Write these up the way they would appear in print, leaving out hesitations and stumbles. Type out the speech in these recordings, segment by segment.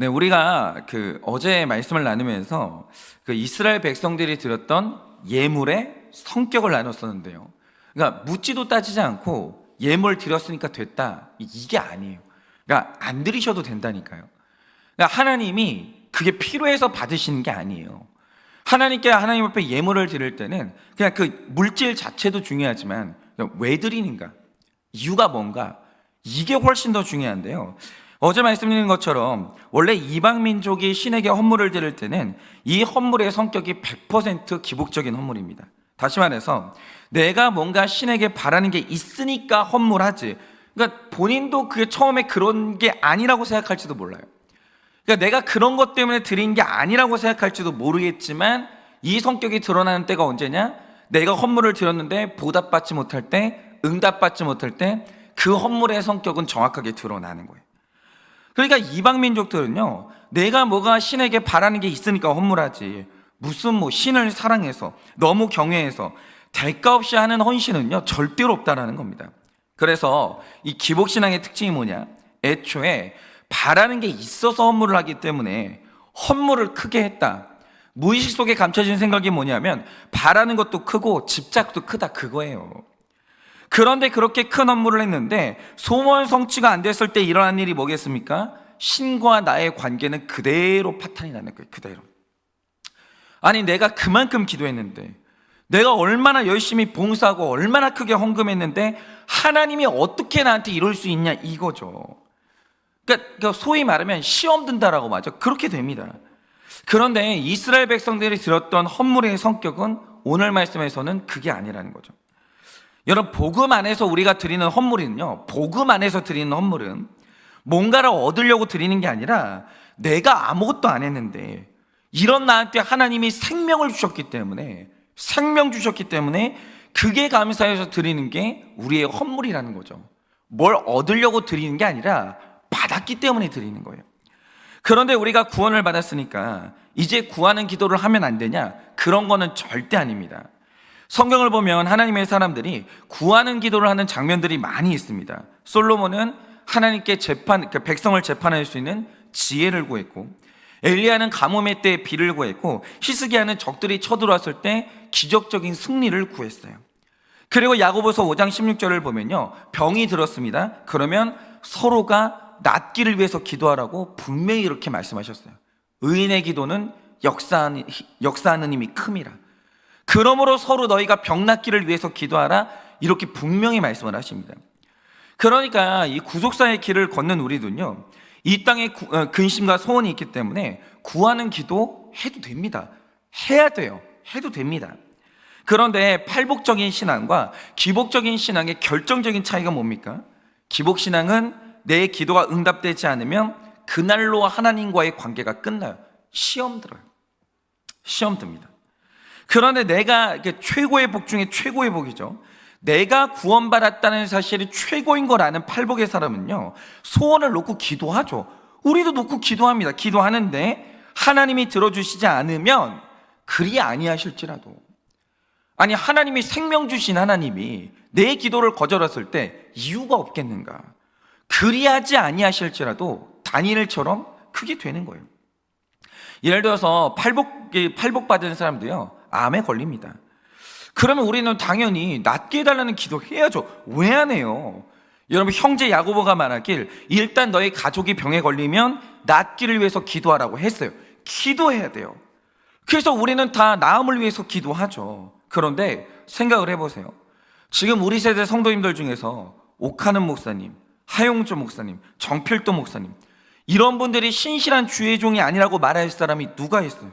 네, 우리가 어제 말씀을 나누면서 이스라엘 백성들이 드렸던 예물의 성격을 나눴었는데요. 그러니까 묻지도 따지지 않고 예물 드렸으니까 됐다. 이게 아니에요. 그러니까 안 드리셔도 된다니까요. 그러니까 하나님이 그게 필요해서 받으시는 게 아니에요. 하나님께 하나님 앞에 예물을 드릴 때는 그냥 그 물질 자체도 중요하지만 왜 드리는가? 이유가 뭔가? 이게 훨씬 더 중요한데요. 어제 말씀드린 것처럼 원래 이방 민족이 신에게 헌물을 드릴 때는 이 헌물의 성격이 100% 기복적인 헌물입니다. 다시 말해서 내가 뭔가 신에게 바라는 게 있으니까 헌물하지, 그러니까 본인도 그게 처음에 그런 게 아니라고 생각할지도 몰라요. 그러니까 내가 그런 것 때문에 드린 게 아니라고 생각할지도 모르겠지만 이 성격이 드러나는 때가 언제냐? 내가 헌물을 드렸는데 보답받지 못할 때, 응답받지 못할 때 그 헌물의 성격은 정확하게 드러나는 거예요. 그러니까 이방 민족들은요, 내가 뭐가 신에게 바라는 게 있으니까 헌물하지, 무슨 신을 사랑해서 너무 경외해서 대가 없이 하는 헌신은요 절대로 없다라는 겁니다. 그래서 이 기복신앙의 특징이 뭐냐? 애초에 바라는 게 있어서 헌물을 하기 때문에 헌물을 크게 했다. 무의식 속에 감춰진 생각이 뭐냐면 바라는 것도 크고 집착도 크다, 그거예요. 그런데 그렇게 큰 헌물을 했는데 소원 성취가 안 됐을 때 일어난 일이 뭐겠습니까? 신과 나의 관계는 그대로 파탄이 나는 거예요. 그대로. 아니, 내가 그만큼 기도했는데, 내가 얼마나 열심히 봉사하고 얼마나 크게 헌금했는데 하나님이 어떻게 나한테 이럴 수 있냐, 이거죠. 그러니까 소위 말하면 시험 든다라고 말하죠. 그렇게 됩니다. 그런데 이스라엘 백성들이 들었던 헌물의 성격은 오늘 말씀에서는 그게 아니라는 거죠. 여러분, 복음 안에서 우리가 드리는 헌물은요, 복음 안에서 드리는 헌물은 뭔가를 얻으려고 드리는 게 아니라 내가 아무것도 안 했는데 이런 나한테 하나님이 생명을 주셨기 때문에, 생명 주셨기 때문에 그게 감사해서 드리는 게 우리의 헌물이라는 거죠. 뭘 얻으려고 드리는 게 아니라 받았기 때문에 드리는 거예요. 그런데 우리가 구원을 받았으니까 이제 구하는 기도를 하면 안 되냐? 그런 거는 절대 아닙니다. 성경을 보면 하나님의 사람들이 구하는 기도를 하는 장면들이 많이 있습니다. 솔로몬은 하나님께 백성을 재판할 수 있는 지혜를 구했고, 엘리야는 가뭄의 때에 비를 구했고, 히스기야는 적들이 쳐들어왔을 때 기적적인 승리를 구했어요. 그리고 야고보서 5장 16절을 보면요, 병이 들었습니다. 그러면 서로가 낫기를 위해서 기도하라고 분명히 이렇게 말씀하셨어요. 의인의 기도는 역사하는 힘이 큼이라. 그러므로 서로 너희가 병 낫기를 위해서 기도하라, 이렇게 분명히 말씀을 하십니다. 그러니까 이 구속사의 길을 걷는 우리도요, 이 땅에 근심과 소원이 있기 때문에 구하는 기도 해도 됩니다. 해야 돼요. 해도 됩니다. 그런데 팔복적인 신앙과 기복적인 신앙의 결정적인 차이가 뭡니까? 기복신앙은 내 기도가 응답되지 않으면 그날로 하나님과의 관계가 끝나요. 시험 들어요. 시험 듭니다. 그런데 내가 최고의 복 중에 최고의 복이죠. 내가 구원받았다는 사실이 최고인 걸 아는 팔복의 사람은요, 소원을 놓고 기도하죠. 우리도 놓고 기도합니다. 기도하는데 하나님이 들어주시지 않으면 그리 아니하실지라도, 아니, 하나님이 생명 주신 하나님이 내 기도를 거절했을 때 이유가 없겠는가? 그리하지 아니하실지라도 다니엘처럼 그게 되는 거예요. 예를 들어서 팔복 받은 사람도요, 암에 걸립니다. 그러면 우리는 당연히 낫게 해달라는 기도 해야죠. 왜 안 해요? 여러분, 형제 야고보가 말하길 일단 너희 가족이 병에 걸리면 낫기를 위해서 기도하라고 했어요. 기도해야 돼요. 그래서 우리는 다 나음을 위해서 기도하죠. 그런데 생각을 해보세요. 지금 우리 세대 성도님들 중에서 옥하는 목사님, 하용조 목사님, 정필도 목사님, 이런 분들이 신실한 주의 종이 아니라고 말할 사람이 누가 있어요?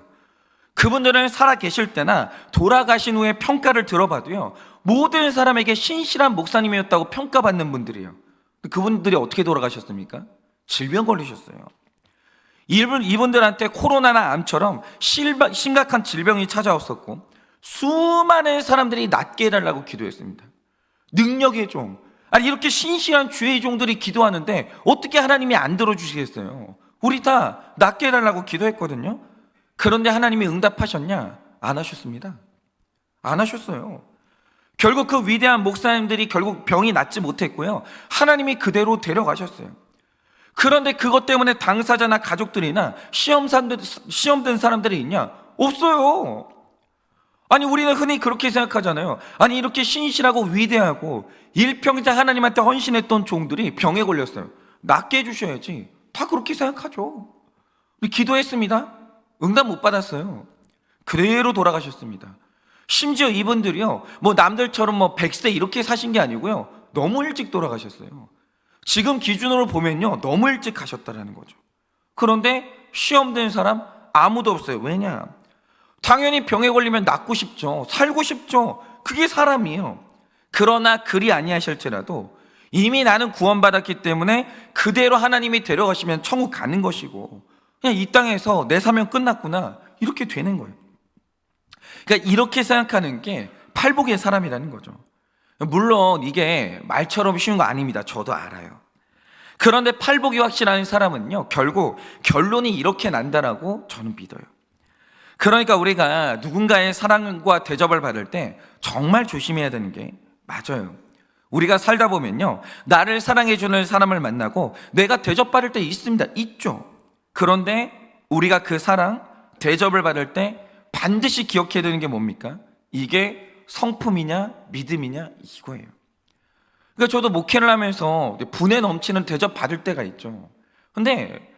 그분들은 살아 계실 때나 돌아가신 후에 평가를 들어봐도요, 모든 사람에게 신실한 목사님이었다고 평가받는 분들이에요. 그분들이 어떻게 돌아가셨습니까? 질병 걸리셨어요. 이분들한테 코로나나 암처럼 심각한 질병이 찾아왔었고, 수많은 사람들이 낫게 해달라고 기도했습니다. 능력의 종, 아니, 이렇게 신실한 주의 종들이 기도하는데 어떻게 하나님이 안 들어주시겠어요? 우리 다 낫게 해달라고 기도했거든요. 그런데 하나님이 응답하셨냐? 안 하셨습니다. 안 하셨어요. 결국 그 위대한 목사님들이 결국 병이 낫지 못했고요, 하나님이 그대로 데려가셨어요. 그런데 그것 때문에 당사자나 가족들이나 시험 든 사람들이 있냐? 없어요. 아니, 우리는 흔히 그렇게 생각하잖아요. 아니, 이렇게 신실하고 위대하고 일평생 하나님한테 헌신했던 종들이 병에 걸렸어요. 낫게 해주셔야지. 다 그렇게 생각하죠. 우리 기도했습니다. 응답 못 받았어요. 그대로 돌아가셨습니다. 심지어 이분들이요, 뭐 남들처럼 뭐 100세 이렇게 사신 게 아니고요, 너무 일찍 돌아가셨어요. 지금 기준으로 보면요, 너무 일찍 가셨다라는 거죠. 그런데 시험 든 사람 아무도 없어요. 왜냐? 당연히 병에 걸리면 낫고 싶죠. 살고 싶죠. 그게 사람이에요. 그러나 그리 아니하실지라도 이미 나는 구원받았기 때문에 그대로 하나님이 데려가시면 천국 가는 것이고, 그냥 이 땅에서 내 사명 끝났구나, 이렇게 되는 거예요. 그러니까 이렇게 생각하는 게 팔복의 사람이라는 거죠. 물론 이게 말처럼 쉬운 거 아닙니다. 저도 알아요. 그런데 팔복이 확실한 사람은요, 결국 결론이 이렇게 난다라고 저는 믿어요. 그러니까 우리가 누군가의 사랑과 대접을 받을 때 정말 조심해야 되는 게, 맞아요, 우리가 살다 보면요, 나를 사랑해주는 사람을 만나고 내가 대접받을 때 있죠. 그런데 우리가 그 사랑, 대접을 받을 때 반드시 기억해야 되는 게 뭡니까? 이게 성품이냐 믿음이냐, 이거예요. 그러니까 저도 목회를 하면서 분에 넘치는 대접 받을 때가 있죠. 근데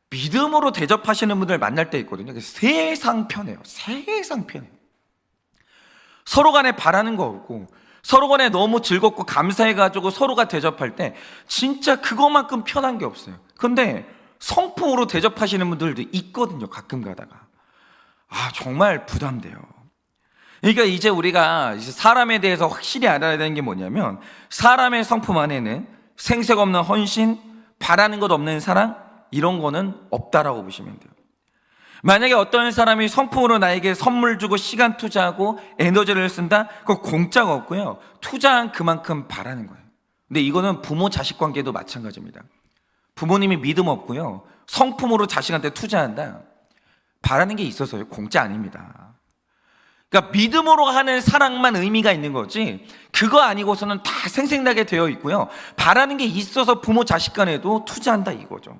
믿음으로 대접하시는 분들 만날 때 있거든요. 세상 편해요. 세상 편해요. 서로 간에 바라는 거 없고, 서로 간에 너무 즐겁고 감사해가지고 서로가 대접할 때 진짜 그거만큼 편한 게 없어요. 근데 성품으로 대접하시는 분들도 있거든요. 가끔 가다가. 정말 부담돼요. 그러니까 이제 우리가 사람에 대해서 확실히 알아야 되는 게 뭐냐면, 사람의 성품 안에는 생색 없는 헌신, 바라는 것 없는 사랑, 이런 거는 없다라고 보시면 돼요. 만약에 어떤 사람이 성품으로 나에게 선물 주고 시간 투자하고 에너지를 쓴다, 그거 공짜가 없고요, 투자한 그만큼 바라는 거예요. 근데 이거는 부모 자식 관계도 마찬가지입니다. 부모님이 믿음 없고요, 성품으로 자식한테 투자한다, 바라는 게 있어서요, 공짜 아닙니다. 그러니까 믿음으로 하는 사랑만 의미가 있는 거지, 그거 아니고서는 다 생색나게 되어 있고요, 바라는 게 있어서 부모 자식 간에도 투자한다, 이거죠.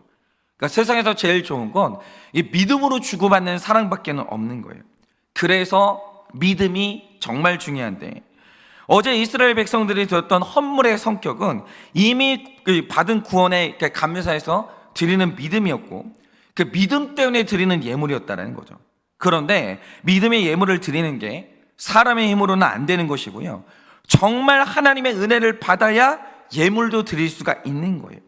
그러니까 세상에서 제일 좋은 건 이 믿음으로 주고받는 사랑밖에 없는 거예요. 그래서 믿음이 정말 중요한데, 어제 이스라엘 백성들이 들었던 헌물의 성격은 이미 받은 구원에 감사해서 드리는 믿음이었고, 그 믿음 때문에 드리는 예물이었다는 거죠. 그런데 믿음의 예물을 드리는 게 사람의 힘으로는 안 되는 것이고요, 정말 하나님의 은혜를 받아야 예물도 드릴 수가 있는 거예요.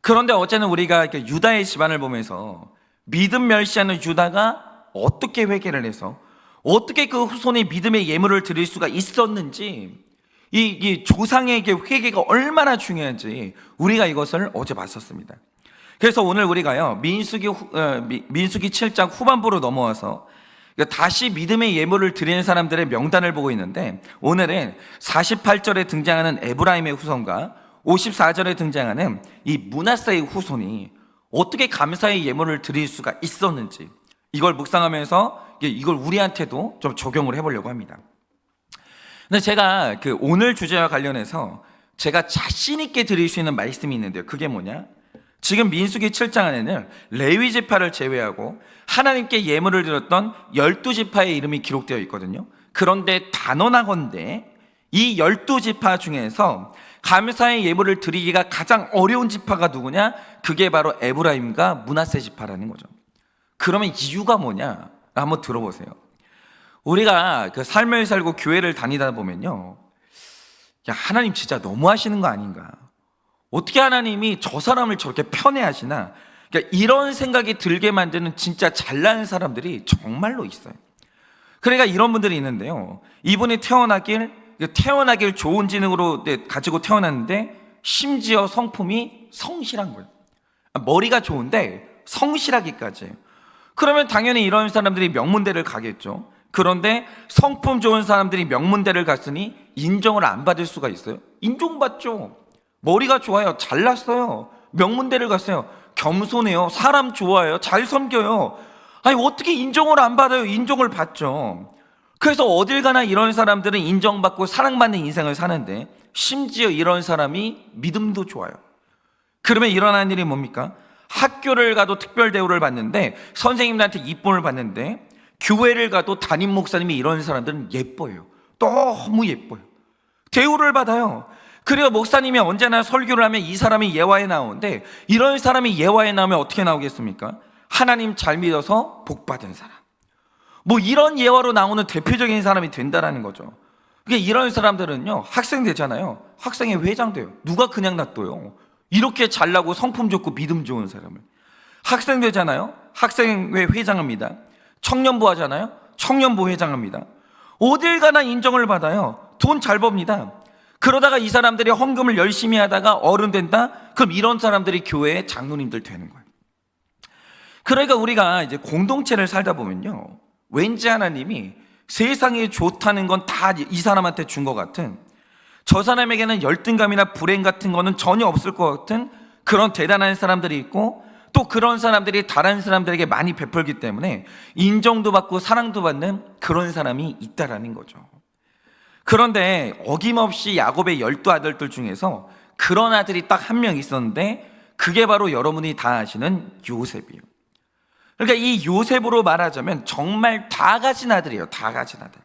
그런데 어제는 우리가 유다의 집안을 보면서 믿음 멸시하는 유다가 어떻게 회개를 해서 어떻게 그 후손이 믿음의 예물을 드릴 수가 있었는지, 이 조상에게 회개가 얼마나 중요한지 우리가 이것을 어제 봤었습니다. 그래서 오늘 우리가요, 민수기 7장 후반부로 넘어와서 다시 믿음의 예물을 드리는 사람들의 명단을 보고 있는데, 오늘은 48절에 등장하는 에브라임의 후손과 54절에 등장하는 이 므낫세의 후손이 어떻게 감사의 예물을 드릴 수가 있었는지, 이걸 묵상하면서 이걸 우리한테도 좀 적용을 해보려고 합니다. 근데 제가 오늘 주제와 관련해서 제가 자신 있게 드릴 수 있는 말씀이 있는데요, 그게 뭐냐? 지금 민수기 7장 안에는 레위 지파를 제외하고 하나님께 예물을 드렸던 12지파의 이름이 기록되어 있거든요. 그런데 단언하건대 이 12지파 중에서 감사의 예물을 드리기가 가장 어려운 지파가 누구냐? 그게 바로 에브라임과 므낫세 지파라는 거죠. 그러면 이유가 뭐냐? 한번 들어보세요. 우리가 삶을 살고 교회를 다니다 보면요, 야, 하나님 진짜 너무하시는 거 아닌가? 어떻게 하나님이 저 사람을 저렇게 편애하시나? 그러니까 이런 생각이 들게 만드는 진짜 잘난 사람들이 정말로 있어요. 그러니까 이런 분들이 있는데요, 이분이 태어나길 좋은 지능으로 가지고 태어났는데 심지어 성품이 성실한 거예요. 머리가 좋은데 성실하기까지. 그러면 당연히 이런 사람들이 명문대를 가겠죠. 그런데 성품 좋은 사람들이 명문대를 갔으니 인정을 안 받을 수가 있어요? 인정받죠. 머리가 좋아요, 잘났어요, 명문대를 갔어요, 겸손해요, 사람 좋아해요, 잘 섬겨요. 아니 어떻게 인정을 안 받아요? 인정을 받죠. 그래서 어딜 가나 이런 사람들은 인정받고 사랑받는 인생을 사는데, 심지어 이런 사람이 믿음도 좋아요. 그러면 일어나는 일이 뭡니까? 학교를 가도 특별 대우를 받는데, 선생님들한테 이쁨을 받는데, 교회를 가도 담임 목사님이 이런 사람들은 예뻐요. 너무 예뻐요. 대우를 받아요. 그리고 목사님이 언제나 설교를 하면 이 사람이 예화에 나오는데, 이런 사람이 예화에 나오면 어떻게 나오겠습니까? 하나님 잘 믿어서 복 받은 사람. 뭐 이런 예화로 나오는 대표적인 사람이 된다라는 거죠. 그러니까 이런 사람들은요, 학생 되잖아요. 학생회 회장 돼요. 누가 그냥 놔둬요? 이렇게 잘나고 성품 좋고 믿음 좋은 사람을. 학생 되잖아요. 학생회 회장합니다. 청년부 하잖아요. 청년부 회장합니다. 어딜 가나 인정을 받아요. 돈 잘 법니다. 그러다가 이 사람들이 헌금을 열심히 하다가 어른 된다? 그럼 이런 사람들이 교회의 장로님들 되는 거예요. 그러니까 우리가 이제 공동체를 살다 보면요, 왠지 하나님이 세상에 좋다는 건 다 이 사람한테 준 것 같은, 저 사람에게는 열등감이나 불행 같은 거는 전혀 없을 것 같은 그런 대단한 사람들이 있고, 또 그런 사람들이 다른 사람들에게 많이 베풀기 때문에 인정도 받고 사랑도 받는 그런 사람이 있다라는 거죠. 그런데 어김없이 야곱의 12아들들 중에서 그런 아들이 딱 한 명 있었는데, 그게 바로 여러분이 다 아시는 요셉이에요. 그러니까 이 요셉으로 말하자면 정말 다 가진 아들이에요. 다 가진 아들.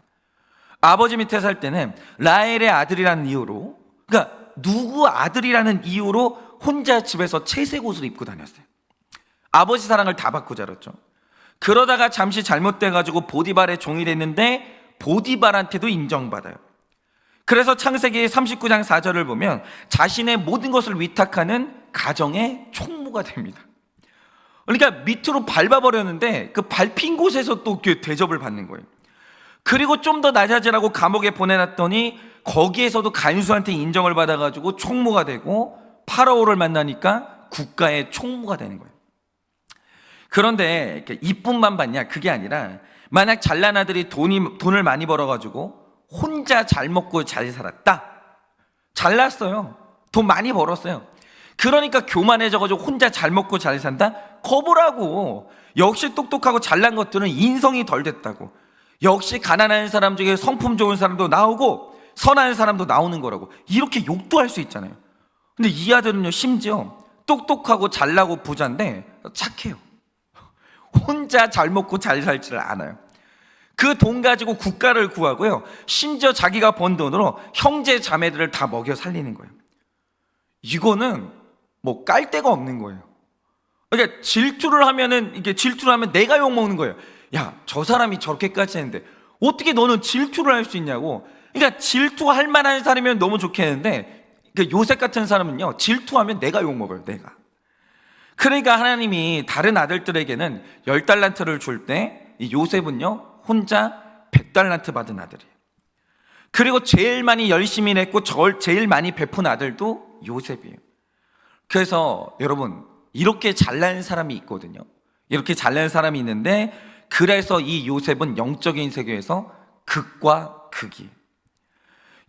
아버지 밑에 살 때는 라헬의 아들이라는 이유로, 그러니까 누구 아들이라는 이유로 혼자 집에서 채색 옷을 입고 다녔어요. 아버지 사랑을 다 받고 자랐죠. 그러다가 잠시 잘못돼가지고 보디발의 종이 됐는데 보디발한테도 인정받아요. 그래서 창세기 39장 4절을 보면 자신의 모든 것을 위탁하는 가정의 총무가 됩니다. 그러니까 밑으로 밟아버렸는데 그 밟힌 곳에서 또 대접을 받는 거예요. 그리고 좀 더 낮아지라고 감옥에 보내놨더니 거기에서도 간수한테 인정을 받아가지고 총무가 되고, 파라오를 만나니까 국가의 총무가 되는 거예요. 그런데 이쁨만 받냐? 그게 아니라, 만약 잘난 아들이 돈을 많이 벌어가지고 혼자 잘 먹고 잘 살았다, 잘났어요. 돈 많이 벌었어요. 그러니까 교만해져가지고 혼자 잘 먹고 잘 산다? 거부라고. 역시 똑똑하고 잘난 것들은 인성이 덜 됐다고. 역시 가난한 사람 중에 성품 좋은 사람도 나오고 선한 사람도 나오는 거라고. 이렇게 욕도 할 수 있잖아요. 근데 이 아들은요, 심지어 똑똑하고 잘나고 부자인데 착해요. 혼자 잘 먹고 잘 살지를 않아요. 그 돈 가지고 국가를 구하고요, 심지어 자기가 번 돈으로 형제 자매들을 다 먹여 살리는 거예요. 이거는 뭐 깔 데가 없는 거예요. 그러니까 질투를 하면 내가 욕먹는 거예요. 야, 저 사람이 저렇게까지 했는데 어떻게 너는 질투를 할 수 있냐고. 그러니까 질투할 만한 사람이면 너무 좋겠는데, 요셉 같은 사람은요, 질투하면 내가 욕먹어요. 내가. 그러니까 하나님이 다른 아들들에게는 10달란트를 줄 때 이 요셉은요, 혼자 100달란트 받은 아들이에요. 그리고 제일 많이 열심히 했고 제일 많이 베푼 아들도 요셉이에요. 그래서 여러분, 이렇게 잘난 사람이 있거든요. 이렇게 잘난 사람이 있는데, 그래서 이 요셉은 영적인 세계에서 극과 극이에요.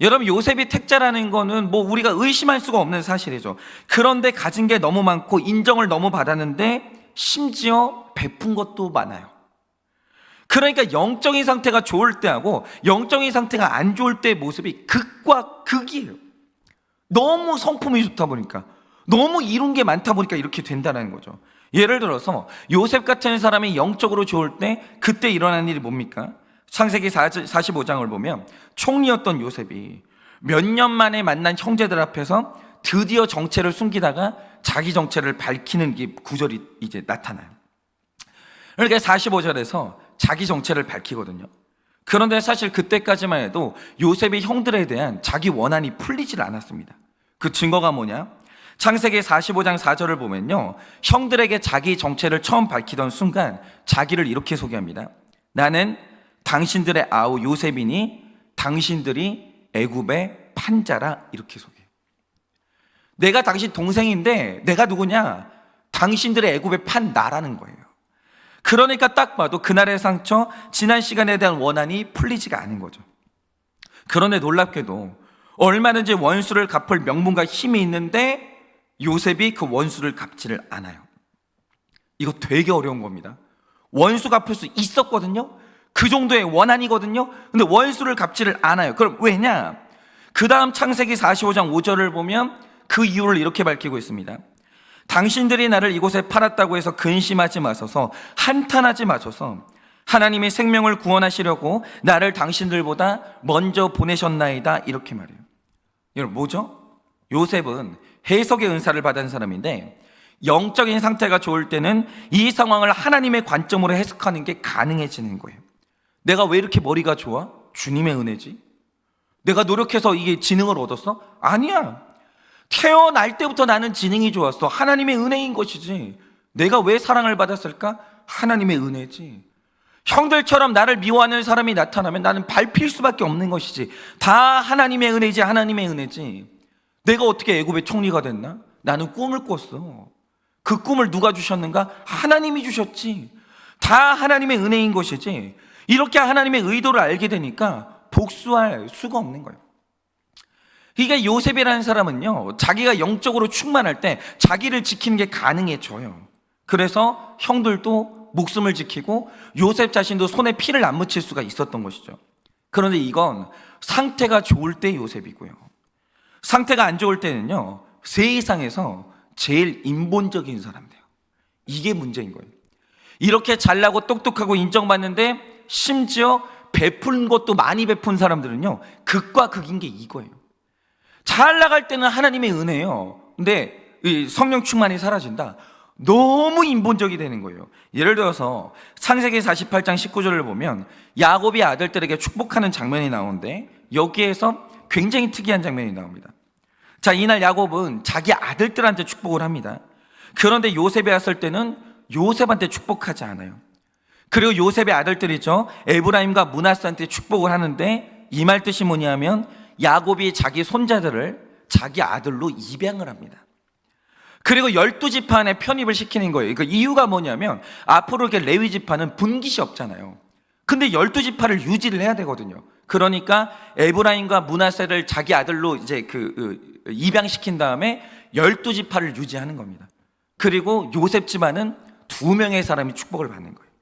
여러분, 요셉이 택자라는 거는 뭐 우리가 의심할 수가 없는 사실이죠. 그런데 가진 게 너무 많고 인정을 너무 받았는데 심지어 베푼 것도 많아요. 그러니까 영적인 상태가 좋을 때하고 영적인 상태가 안 좋을 때의 모습이 극과 극이에요. 너무 성품이 좋다 보니까, 너무 이룬 게 많다 보니까 이렇게 된다는 거죠. 예를 들어서 요셉 같은 사람이 영적으로 좋을 때 그때 일어난 일이 뭡니까? 창세기 45장을 보면 총리였던 요셉이 몇 년 만에 만난 형제들 앞에서 드디어 정체를 숨기다가 자기 정체를 밝히는 게 구절이 이제 나타나요. 그러니까 45절에서 자기 정체를 밝히거든요. 그런데 사실 그때까지만 해도 요셉의 형들에 대한 자기 원한이 풀리질 않았습니다. 그 증거가 뭐냐? 창세기 45장 4절을 보면요, 형들에게 자기 정체를 처음 밝히던 순간 자기를 이렇게 소개합니다. 나는 당신들의 아우 요셉이니 당신들이 애굽의 판자라, 이렇게 소개해요. 내가 당신 동생인데 내가 누구냐? 당신들의 애굽의 판 나라는 거예요. 그러니까 딱 봐도 그날의 상처, 지난 시간에 대한 원한이 풀리지가 않은 거죠. 그런데 놀랍게도 얼마든지 원수를 갚을 명분과 힘이 있는데 요셉이 그 원수를 갚지를 않아요. 이거 되게 어려운 겁니다. 원수 갚을 수 있었거든요. 그 정도의 원한이거든요. 근데 원수를 갚지를 않아요. 그럼 왜냐? 그 다음 창세기 45장 5절을 보면 그 이유를 이렇게 밝히고 있습니다. 당신들이 나를 이곳에 팔았다고 해서 근심하지 마소서, 한탄하지 마소서. 하나님이 생명을 구원하시려고 나를 당신들보다 먼저 보내셨나이다. 이렇게 말해요. 여러분, 뭐죠? 요셉은 해석의 은사를 받은 사람인데 영적인 상태가 좋을 때는 이 상황을 하나님의 관점으로 해석하는 게 가능해지는 거예요. 내가 왜 이렇게 머리가 좋아? 주님의 은혜지. 내가 노력해서 이게 지능을 얻었어? 아니야. 태어날 때부터 나는 지능이 좋았어. 하나님의 은혜인 것이지. 내가 왜 사랑을 받았을까? 하나님의 은혜지. 형들처럼 나를 미워하는 사람이 나타나면 나는 밟힐 수밖에 없는 것이지. 다 하나님의 은혜지, 하나님의 은혜지. 내가 어떻게 애굽의 총리가 됐나? 나는 꿈을 꿨어. 그 꿈을 누가 주셨는가? 하나님이 주셨지. 다 하나님의 은혜인 것이지. 이렇게 하나님의 의도를 알게 되니까 복수할 수가 없는 거예요. 그러니까 요셉이라는 사람은요, 자기가 영적으로 충만할 때 자기를 지키는 게 가능해져요. 그래서 형들도 목숨을 지키고 요셉 자신도 손에 피를 안 묻힐 수가 있었던 것이죠. 그런데 이건 상태가 좋을 때 요셉이고요. 상태가 안 좋을 때는요, 세상에서 제일 인본적인 사람이에요. 이게 문제인 거예요. 이렇게 잘나고 똑똑하고 인정받는데 심지어 베푼 것도 많이 베푼 사람들은요, 극과 극인 게 이거예요. 잘 나갈 때는 하나님의 은혜예요. 근데 이 성령 충만이 사라진다. 너무 인본적이 되는 거예요. 예를 들어서 창세기 48장 19절을 보면 야곱이 아들들에게 축복하는 장면이 나오는데 여기에서 굉장히 특이한 장면이 나옵니다. 자, 이날 야곱은 자기 아들들한테 축복을 합니다. 그런데 요셉이 왔을 때는 요셉한테 축복하지 않아요. 그리고 요셉의 아들들이죠, 에브라임과 므낫세한테 축복을 하는데 이 말 뜻이 뭐냐면 야곱이 자기 손자들을 자기 아들로 입양을 합니다. 그리고 12지파에 편입을 시키는 거예요. 그 이유가 뭐냐면 앞으로 이렇게 레위 지파는 분깃이 없잖아요. 근데 12지파를 유지를 해야 되거든요. 그러니까 에브라임과 므낫세를 자기 아들로 이제 입양시킨 다음에 12지파를 유지하는 겁니다. 그리고 요셉 집안은 2명의 사람이 축복을 받는 거예요.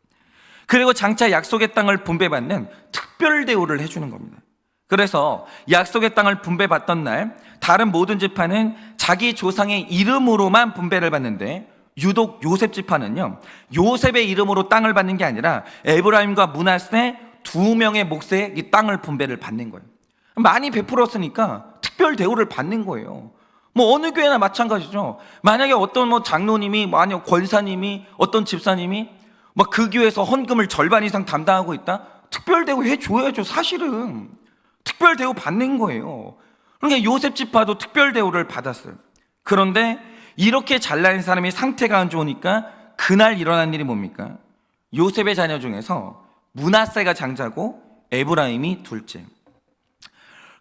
그리고 장차 약속의 땅을 분배받는 특별 대우를 해주는 겁니다. 그래서 약속의 땅을 분배받던 날 다른 모든 지파는 자기 조상의 이름으로만 분배를 받는데 유독 요셉 지파는요, 요셉의 이름으로 땅을 받는 게 아니라 에브라임과 므낫세 2명의 몫의 이 땅을 분배를 받는 거예요. 많이 베풀었으니까 특별 대우를 받는 거예요. 뭐 어느 교회나 마찬가지죠. 만약에 어떤 장로님이, 만약 권사님이, 어떤 집사님이 막 그 교회에서 헌금을 절반 이상 담당하고 있다? 특별 대우 해줘야죠. 사실은 특별 대우 받는 거예요. 그러니까 요셉 지파도 특별 대우를 받았어요. 그런데 이렇게 잘난 사람이 상태가 안 좋으니까 그날 일어난 일이 뭡니까? 요셉의 자녀 중에서 므낫세가 장자고 에브라임이 둘째.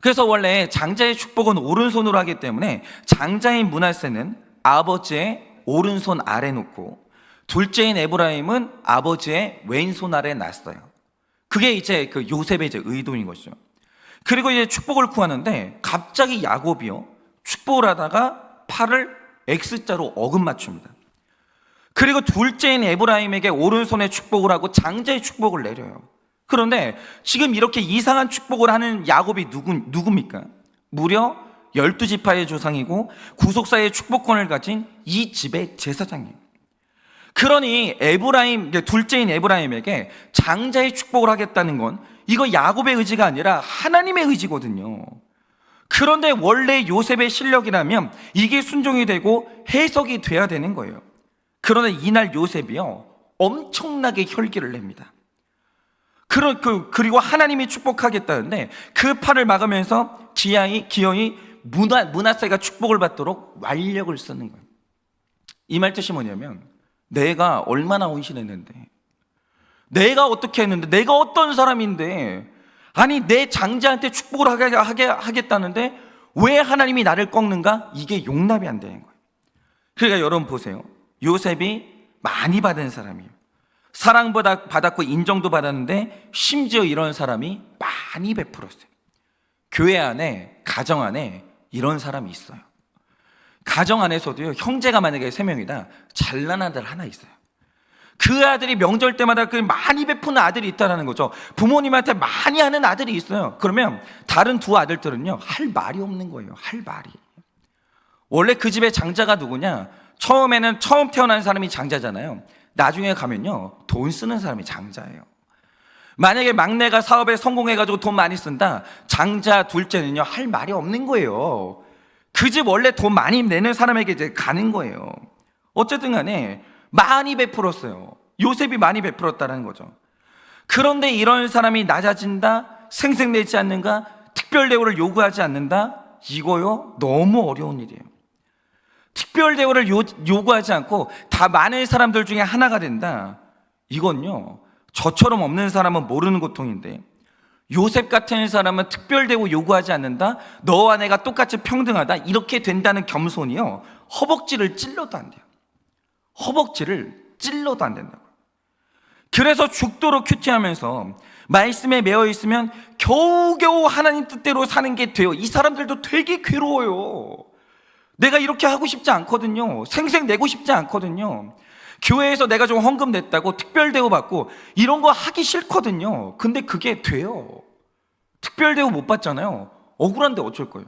그래서 원래 장자의 축복은 오른손으로 하기 때문에 장자인 므낫세는 아버지의 오른손 아래 놓고 둘째인 에브라임은 아버지의 왼손 아래 놨어요. 그게 이제 그 요셉의 이제 의도인 것이죠. 그리고 이제 축복을 구하는데 갑자기 야곱이요, 축복을 하다가 팔을 X자로 어긋 맞춥니다. 그리고 둘째인 에브라임에게 오른손에 축복을 하고 장자의 축복을 내려요. 그런데 지금 이렇게 이상한 축복을 하는 야곱이 누굽니까? 무려 12지파의 조상이고 구속사의 축복권을 가진 이 집의 제사장이에요. 그러니 에브라임, 둘째인 에브라임에게 장자의 축복을 하겠다는 건 이거 야곱의 의지가 아니라 하나님의 의지거든요. 그런데 원래 요셉의 실력이라면 이게 순종이 되고 해석이 돼야 되는 거예요. 그런데 이날 요셉이요, 엄청나게 혈기를 냅니다. 그리고 하나님이 축복하겠다는데 그 팔을 막으면서 기어이 므낫세가 축복을 받도록 완력을 쓰는 거예요. 이 말 뜻이 뭐냐면 내가 얼마나 헌신했는데, 내가 어떻게 했는데, 내가 어떤 사람인데, 아니 내 장자한테 축복을 하겠다는데 왜 하나님이 나를 꺾는가? 이게 용납이 안 되는 거예요. 그러니까 여러분 보세요. 요셉이 많이 받은 사람이에요. 사랑받았고 인정도 받았는데 심지어 이런 사람이 많이 베풀었어요. 교회 안에, 가정 안에 이런 사람이 있어요. 가정 안에서도요, 형제가 만약에 3명이다, 잘난 아들 하나 있어요. 그 아들이 명절 때마다 그 많이 베푸는 아들이 있다는 거죠. 부모님한테 많이 하는 아들이 있어요. 그러면 다른 2 아들들은요, 할 말이 없는 거예요. 할 말이. 원래 그 집의 장자가 누구냐? 처음에는 처음 태어난 사람이 장자잖아요. 나중에 가면요, 돈 쓰는 사람이 장자예요. 만약에 막내가 사업에 성공해가지고 돈 많이 쓴다, 장자 둘째는요, 할 말이 없는 거예요. 그 집 원래 돈 많이 내는 사람에게 이제 가는 거예요. 어쨌든 간에 많이 베풀었어요. 요셉이 많이 베풀었다는 거죠. 그런데 이런 사람이 낮아진다, 생색내지 않는가, 특별 대우를 요구하지 않는다, 이거요, 너무 어려운 일이에요. 특별 대우를 요구하지 않고 다 많은 사람들 중에 하나가 된다, 이건요, 저처럼 없는 사람은 모르는 고통인데, 요셉 같은 사람은 특별 대우 요구하지 않는다, 너와 내가 똑같이 평등하다, 이렇게 된다는 겸손이요, 허벅지를 찔러도 안 돼요. 허벅지를 찔러도 안 된다고. 그래서 죽도록 큐티하면서 말씀에 매여 있으면 겨우겨우 하나님 뜻대로 사는 게 돼요. 이 사람들도 되게 괴로워요. 내가 이렇게 하고 싶지 않거든요. 생색 내고 싶지 않거든요. 교회에서 내가 좀 헌금 냈다고 특별 대우 받고 이런 거 하기 싫거든요. 근데 그게 돼요. 특별 대우 못 받잖아요. 억울한데 어쩔 거예요.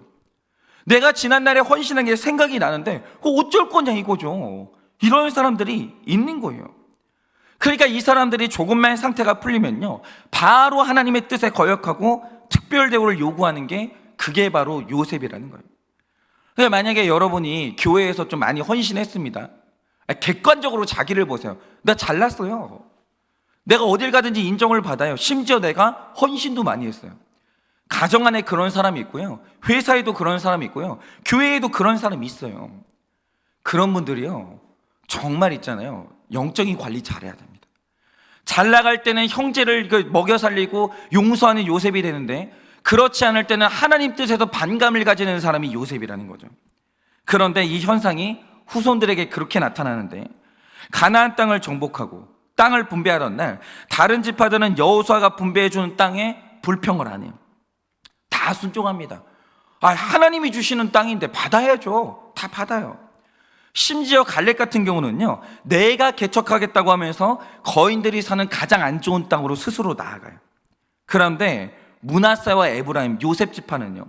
내가 지난날에 헌신한 게 생각이 나는데 그거 어쩔 거냐 이거죠. 이런 사람들이 있는 거예요. 그러니까 이 사람들이 조금만 상태가 풀리면요, 바로 하나님의 뜻에 거역하고 특별 대우를 요구하는 게, 그게 바로 요셉이라는 거예요. 그러니까 만약에 여러분이 교회에서 좀 많이 헌신했습니다. 객관적으로 자기를 보세요. 나 잘났어요. 내가 어딜 가든지 인정을 받아요. 심지어 내가 헌신도 많이 했어요. 가정 안에 그런 사람이 있고요, 회사에도 그런 사람이 있고요, 교회에도 그런 사람이 있어요. 그런 분들이요, 정말 있잖아요, 영적인 관리 잘해야 됩니다. 잘 나갈 때는 형제를 먹여 살리고 용서하는 요셉이 되는데, 그렇지 않을 때는 하나님 뜻에서 반감을 가지는 사람이 요셉이라는 거죠. 그런데 이 현상이 후손들에게 그렇게 나타나는데, 가나안 땅을 정복하고 땅을 분배하던 날 다른 지파들은 여호수아가 분배해주는 땅에 불평을 안 해요. 다 순종합니다. 하나님이 주시는 땅인데 받아야죠. 다 받아요. 심지어 갈렙 같은 경우는요, 내가 개척하겠다고 하면서 거인들이 사는 가장 안 좋은 땅으로 스스로 나아가요. 그런데 므낫세와 에브라임, 요셉 지파는요,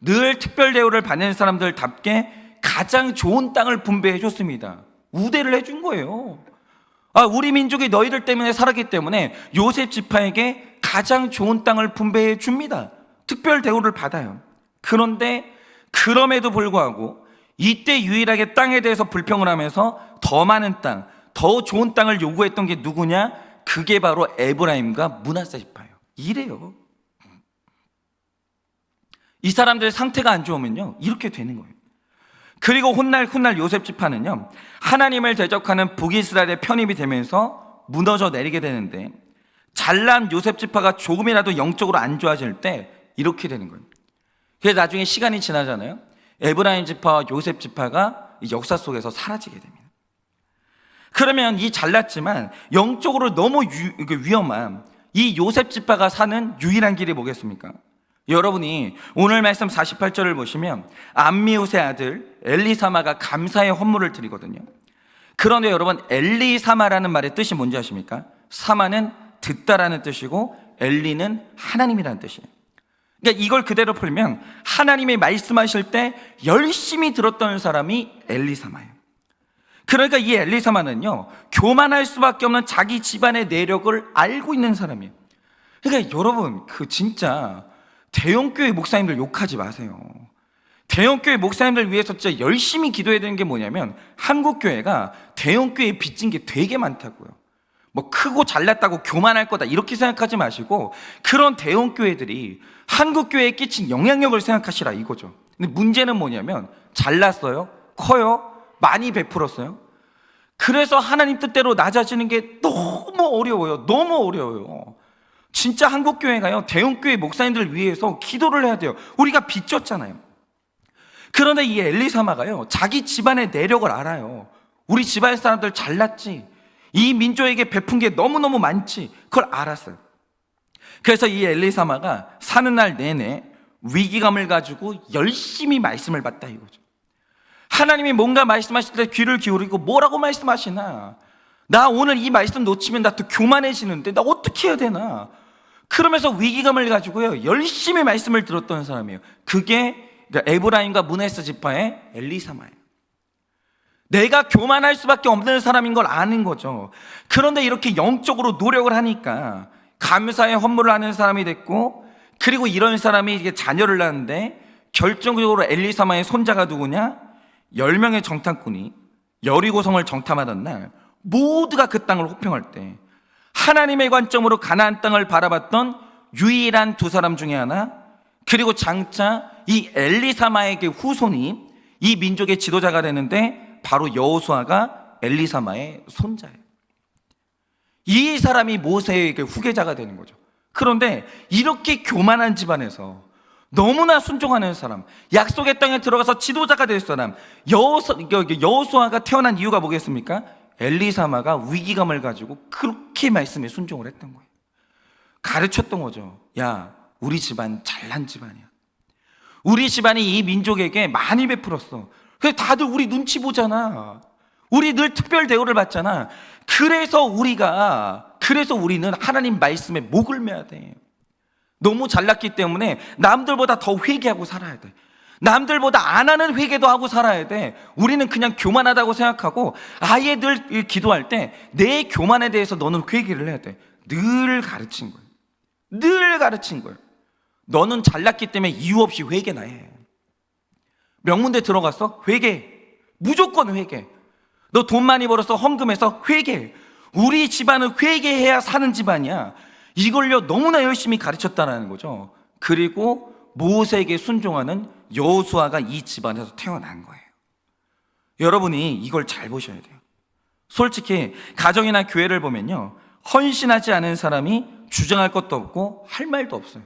늘 특별 대우를 받는 사람들답게 가장 좋은 땅을 분배해 줬습니다. 우대를 해준 거예요. 우리 민족이 너희들 때문에 살았기 때문에 요셉 지파에게 가장 좋은 땅을 분배해 줍니다. 특별 대우를 받아요. 그런데 그럼에도 불구하고 이때 유일하게 땅에 대해서 불평을 하면서 더 많은 땅, 더 좋은 땅을 요구했던 게 누구냐? 그게 바로 에브라임과 므낫세 지파예요. 이래요. 이 사람들 상태가 안 좋으면요, 이렇게 되는 거예요. 그리고 훗날 요셉 지파는요, 하나님을 대적하는 북이스라엘의 편입이 되면서 무너져 내리게 되는데, 잘난 요셉 지파가 조금이라도 영적으로 안 좋아질 때 이렇게 되는 거예요. 그래서 나중에 시간이 지나잖아요, 에브라임 지파와 요셉 지파가 역사 속에서 사라지게 됩니다. 그러면 이 잘났지만 영적으로 너무 위험한 이 요셉 지파가 사는 유일한 길이 뭐겠습니까? 여러분이 오늘 말씀 48절을 보시면 암미웃의 아들 엘리사마가 감사의 헌물을 드리거든요. 그런데 여러분, 엘리사마라는 말의 뜻이 뭔지 아십니까? 사마는 듣다라는 뜻이고 엘리는 하나님이라는 뜻이에요. 그러니까 이걸 그대로 풀면 하나님이 말씀하실 때 열심히 들었던 사람이 엘리사마예요. 그러니까 이 엘리사마는요, 교만할 수밖에 없는 자기 집안의 내력을 알고 있는 사람이에요. 그러니까 여러분, 진짜 대형교회 목사님들 욕하지 마세요. 대형교회 목사님들 위해서 진짜 열심히 기도해야 되는 게 뭐냐면, 한국교회가 대형교회에 빚진 게 되게 많다고요. 뭐 크고 잘났다고 교만할 거다 이렇게 생각하지 마시고, 그런 대형교회들이 한국교회에 끼친 영향력을 생각하시라 이거죠. 근데 문제는 뭐냐면, 잘났어요, 커요, 많이 베풀었어요. 그래서 하나님 뜻대로 낮아지는 게 너무 어려워요. 너무 어려워요. 진짜 한국교회가요, 대형교회 목사님들 위해서 기도를 해야 돼요. 우리가 빚졌잖아요. 그런데 이 엘리사마가요, 자기 집안의 내력을 알아요. 우리 집안 사람들 잘났지, 이 민족에게 베푼 게 너무너무 많지, 그걸 알았어요. 그래서 이 엘리사마가 사는 날 내내 위기감을 가지고 열심히 말씀을 받다 이거죠. 하나님이 뭔가 말씀하실 때 귀를 기울이고, 뭐라고 말씀하시나, 나 오늘 이 말씀 놓치면 나 또 교만해지는데 나 어떻게 해야 되나, 그러면서 위기감을 가지고요 열심히 말씀을 들었던 사람이에요. 그게 에브라임과 므낫세 지파의 엘리사마예요. 내가 교만할 수밖에 없는 사람인 걸 아는 거죠. 그런데 이렇게 영적으로 노력을 하니까 감사의 헌물을 하는 사람이 됐고, 그리고 이런 사람이 이게 자녀를 낳는데 결정적으로 엘리사마의 손자가 누구냐? 10명의 정탐꾼이 여리고성을 정탐하던 날 모두가 그 땅을 호평할 때 하나님의 관점으로 가나안 땅을 바라봤던 유일한 두 사람 중에 하나, 그리고 장차 이 엘리사마의 후손이 이 민족의 지도자가 되는데 바로 여호수아가 엘리사마의 손자예요. 이 사람이 모세의 후계자가 되는 거죠. 그런데 이렇게 교만한 집안에서 너무나 순종하는 사람, 약속의 땅에 들어가서 지도자가 될 사람, 여호수아가 태어난 이유가 뭐겠습니까? 엘리사마가 위기감을 가지고 그렇게 말씀에 순종을 했던 거예요. 가르쳤던 거죠. 야, 우리 집안 잘난 집안이야. 우리 집안이 이 민족에게 많이 베풀었어. 그래서 다들 우리 눈치 보잖아. 우리 늘 특별 대우를 받잖아. 그래서 우리는 하나님 말씀에 목을 매야 돼. 너무 잘났기 때문에 남들보다 더 회개하고 살아야 돼. 남들보다 안 하는 회개도 하고 살아야 돼. 우리는 그냥 교만하다고 생각하고 아예 늘 기도할 때 내 교만에 대해서 너는 회개를 해야 돼. 늘 가르친 거예요. 늘 가르친 거예요. 너는 잘났기 때문에 이유 없이 회개나 해. 명문대 들어갔어? 회개. 무조건 회개. 너 돈 많이 벌어서 헌금해서 회개. 우리 집안은 회개해야 사는 집안이야. 이걸요 너무나 열심히 가르쳤다는 거죠. 그리고 모세에게 순종하는 여호수아가 이 집안에서 태어난 거예요. 여러분이 이걸 잘 보셔야 돼요. 솔직히 가정이나 교회를 보면요, 헌신하지 않은 사람이 주장할 것도 없고 할 말도 없어요.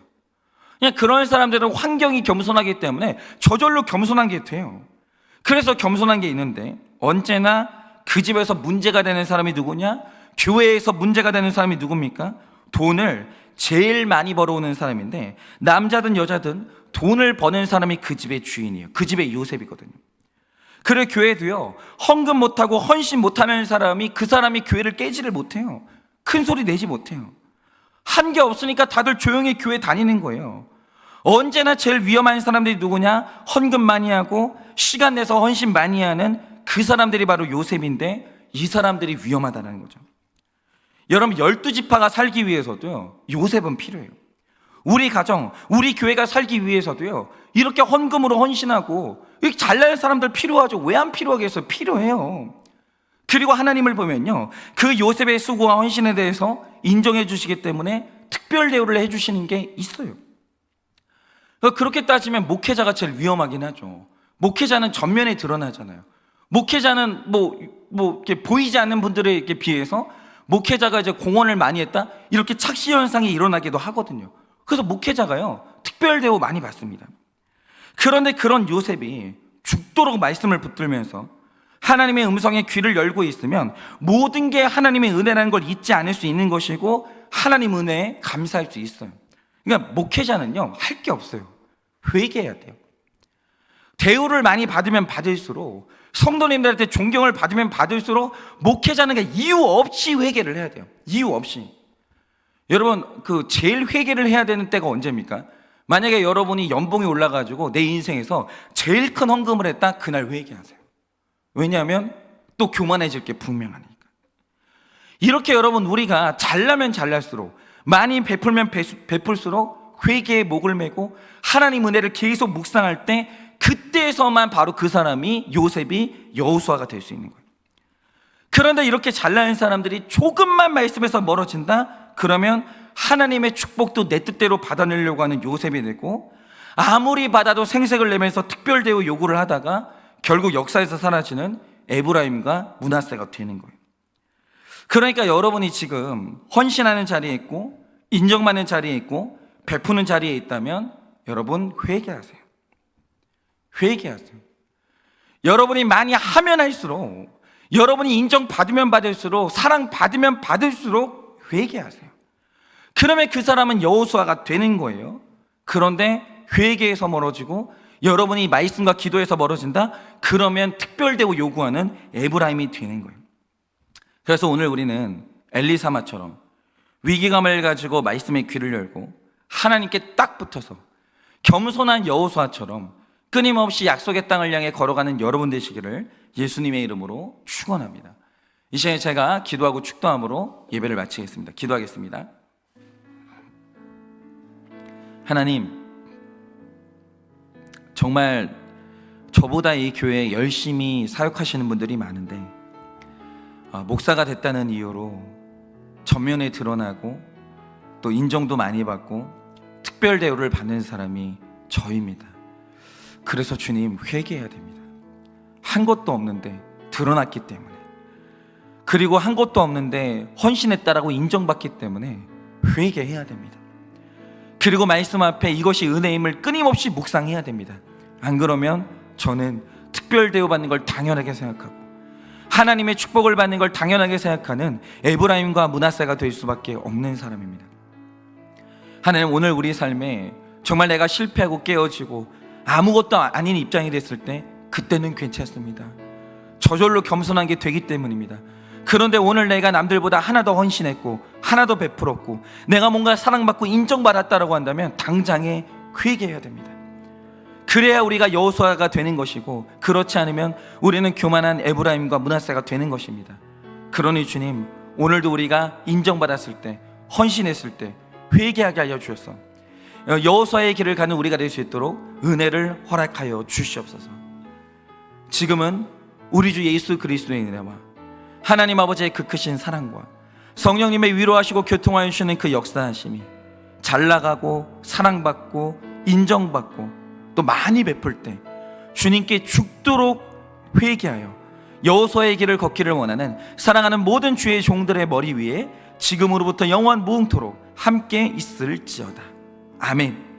그냥 그런 사람들은 환경이 겸손하기 때문에 저절로 겸손한 게 돼요. 그래서 겸손한 게 있는데 언제나 그 집에서 문제가 되는 사람이 누구냐? 교회에서 문제가 되는 사람이 누굽니까? 돈을 제일 많이 벌어오는 사람인데, 남자든 여자든 돈을 버는 사람이 그 집의 주인이에요. 그 집의 요셉이거든요. 그래, 교회도요, 헌금 못하고 헌신 못하는 사람이, 그 사람이 교회를 깨지를 못해요. 큰 소리 내지 못해요. 한 게 없으니까 다들 조용히 교회 다니는 거예요. 언제나 제일 위험한 사람들이 누구냐? 헌금 많이 하고 시간 내서 헌신 많이 하는 그 사람들이 바로 요셉인데, 이 사람들이 위험하다는 거죠. 여러분, 12지파가 살기 위해서도요, 요셉은 필요해요. 우리 가정, 우리 교회가 살기 위해서도요, 이렇게 헌금으로 헌신하고 이렇게 잘나는 사람들 필요하죠. 왜 안 필요하겠어요? 필요해요. 그리고 하나님을 보면요, 그 요셉의 수고와 헌신에 대해서 인정해 주시기 때문에 특별 대우를 해 주시는 게 있어요. 그렇게 따지면 목회자가 제일 위험하긴 하죠. 목회자는 전면에 드러나잖아요. 목회자는 이렇게 보이지 않는 분들에 비해서 목회자가 이제 공헌을 많이 했다, 이렇게 착시 현상이 일어나기도 하거든요. 그래서 목회자가요, 특별 대우 많이 받습니다. 그런데 그런 요셉이 죽도록 말씀을 붙들면서 하나님의 음성에 귀를 열고 있으면 모든 게 하나님의 은혜라는 걸 잊지 않을 수 있는 것이고, 하나님 은혜에 감사할 수 있어요. 그러니까 목회자는요, 할 게 없어요. 회개해야 돼요. 대우를 많이 받으면 받을수록, 성도님들한테 존경을 받으면 받을수록 목회자는 이유 없이 회개를 해야 돼요. 이유 없이. 여러분, 제일 회개를 해야 되는 때가 언제입니까? 만약에 여러분이 연봉이 올라가지고 내 인생에서 제일 큰 헌금을 했다, 그날 회개하세요. 왜냐하면 또 교만해질 게 분명하니까. 이렇게 여러분, 우리가 잘나면 잘날수록, 많이 베풀면 베풀수록 회개의 목을 메고 하나님 은혜를 계속 묵상할 때, 그때에서만 바로 그 사람이, 요셉이 여호수아가 될 수 있는 거예요. 그런데 이렇게 잘나는 사람들이 조금만 말씀에서 멀어진다? 그러면 하나님의 축복도 내 뜻대로 받아내려고 하는 요셉이 되고, 아무리 받아도 생색을 내면서 특별 대우 요구를 하다가 결국 역사에서 사라지는 에브라임과 므낫세가 되는 거예요. 그러니까 여러분이 지금 헌신하는 자리에 있고, 인정받는 자리에 있고, 베푸는 자리에 있다면 여러분 회개하세요. 회개하세요. 여러분이 많이 하면 할수록, 여러분이 인정받으면 받을수록, 사랑받으면 받을수록 회개하세요. 그러면 그 사람은 여호수아가 되는 거예요. 그런데 회개에서 멀어지고 여러분이 말씀과 기도에서 멀어진다? 그러면 특별 대우 요구하는 에브라임이 되는 거예요. 그래서 오늘 우리는 엘리사마처럼 위기감을 가지고 말씀의 귀를 열고 하나님께 딱 붙어서 겸손한 여호수아처럼 끊임없이 약속의 땅을 향해 걸어가는 여러분 되시기를 예수님의 이름으로 축원합니다. 이 시간에 제가 기도하고 축도함으로 예배를 마치겠습니다. 기도하겠습니다. 하나님, 정말 저보다 이 교회에 열심히 사역하시는 분들이 많은데 목사가 됐다는 이유로 전면에 드러나고 또 인정도 많이 받고 특별 대우를 받는 사람이 저입니다. 그래서 주님, 회개해야 됩니다. 한 것도 없는데 드러났기 때문에, 그리고 한 것도 없는데 헌신했다라고 인정받기 때문에 회개해야 됩니다. 그리고 말씀 앞에 이것이 은혜임을 끊임없이 묵상해야 됩니다. 안 그러면 저는 특별 대우받는 걸 당연하게 생각하고 하나님의 축복을 받는 걸 당연하게 생각하는 에브라임과 므낫세가 될 수밖에 없는 사람입니다. 하나님, 오늘 우리 삶에 정말 내가 실패하고 깨어지고 아무것도 아닌 입장이 됐을 때 그때는 괜찮습니다. 저절로 겸손한 게 되기 때문입니다. 그런데 오늘 내가 남들보다 하나 더 헌신했고 하나 더 베풀었고 내가 뭔가 사랑받고 인정받았다라고 한다면 당장에 회개해야 됩니다. 그래야 우리가 여호수아가 되는 것이고, 그렇지 않으면 우리는 교만한 에브라임과 므낫세가 되는 것입니다. 그러니 주님, 오늘도 우리가 인정받았을 때, 헌신했을 때 회개하게 알려주셔서 여호수아의 길을 가는 우리가 될 수 있도록 은혜를 허락하여 주시옵소서. 지금은 우리 주 예수 그리스도의 은혜와 하나님 아버지의 그 크신 사랑과 성령님의 위로하시고 교통하여 주시는 그 역사하심이 잘 나가고 사랑받고 인정받고 또 많이 베풀 때 주님께 죽도록 회개하여 여호수아의 길을 걷기를 원하는 사랑하는 모든 주의 종들의 머리 위에 지금으로부터 영원 무흥토록 함께 있을지어다. 아멘.